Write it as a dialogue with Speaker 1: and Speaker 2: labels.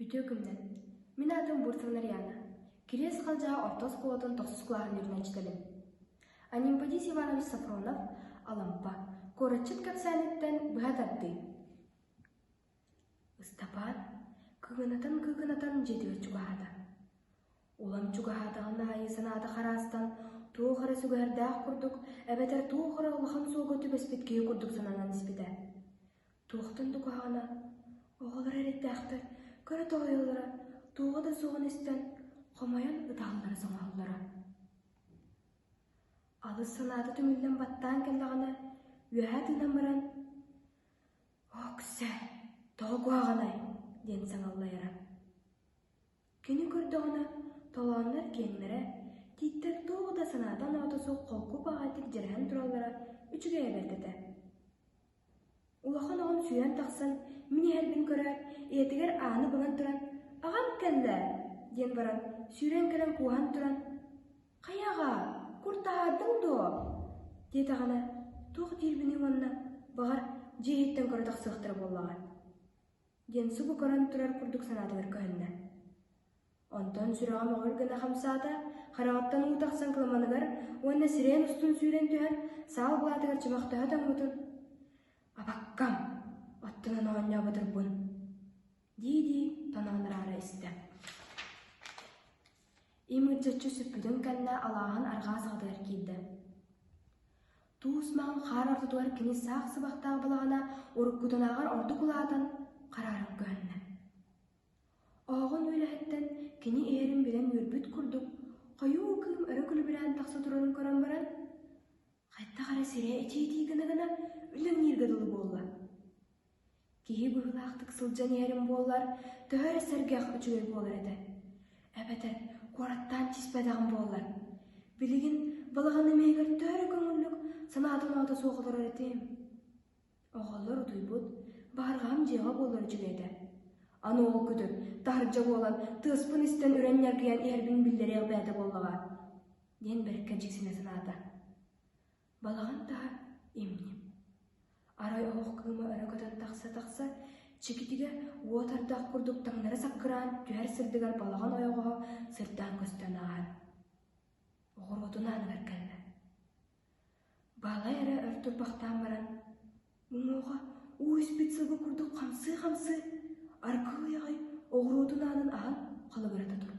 Speaker 1: Бүтөкүмнен. Мен атым Бурсанар Яна. Кирес қалжаға ортос қолатын тоқсыз құлағын үйрін әчтелім. Анимпадис Иванович Сафронов, алампа, коротчет капсаниттен бұғат атты. Ыстапан, кығынатан жетігір чуғағада. Улам чуғағадағына айысынады қарастан, туы қара сүгәрдәқ құрдық, әбәтер туы қара ұлыған соғы түбеспеткеге құрдық сананан іспеді. Туықтын тұқағына, оғылыр әреттәқтір, көрі тоғайлары, туғы да соғын істен, қомайын ұтағылары соңағылары. Алыс санады түмілден баттан келдіғана, үйәт ұйнан баран, «О, күсі, тоғы қуағанай!» ден саңаллайыра. Кені көрдіғына, толағынлар кеңлері, титтер тоғы да санадан аудысы қолқу бағайтық жерген тұралары үчіге әбердеді. Улахан оғын сүйен тақсын, мені әлбін көрер, етігер аны бұнан тұран, «Ағам кәлі!» ден баран, сүйрен кәрін қуған тұран, «Қаяға, құртағардың до!» деді ғана, тоқ дербінің онына бағар жейеттен көрдіқ сықтыры боллаған. Ден сұғы көрін тұрар құрдық санады бір көніне. Онтан сүраған оғылғына қамсада, қарағаттан ұтақсан қылманығыр, онына сирен ұстын сүйрен түйен, сал бұлатығыр чымақты өтің ұтын. «Абаққам, оттынан оғынна бұдыр бұн!» дейді тонағыныр ара істі. Имүрджетчі сүппідің кәніне алағын арға сағдығыр кейді. Туысмағын қар ортыдуар кені сақ сыбақтағы бұлағына орыққыдың ағар орды құлағадан қарарын көніне. Оғын өліғеттен кені әрін білен өрбіт күрдік, қойу ұқым өрі күлі білән тақсы тұрарын көрін баран, қайтта қара сере әчейдігінігіна үлін ергеділі болла. Кейі бұғылақтық сылжан әрін боллар, төхәрі сәргеқ үчігел болар еді. Әбәтір, қораттан тиспәдіғын боллар. Білігін балығаны мейгір төрі көңілік санадың ады соғылыр етем. Оғылыр ұдайбұд, барғам жеға болар жүгеді. Аны ол күдіп, таржа болан, тұспын істен үреннер киян әрбін білдері әбәді боллаға. Ден бірікке жексіне санады. Балығын да емнем. Арай оғық күйімі өрігідан тақса-тақса, чекетіге уатардақ күрдік таңнары саққыран түйер сірдігер балаған ойғыға сырттан көстен ағар. Оғыр отынан кәркәлі. Бала әрі өртір бақтан баран, ұңуға уыз бетсілгі күрдік қамсы-қамсы, арқы ұяғай оғыр отынанын ағын қалы көреді тұр.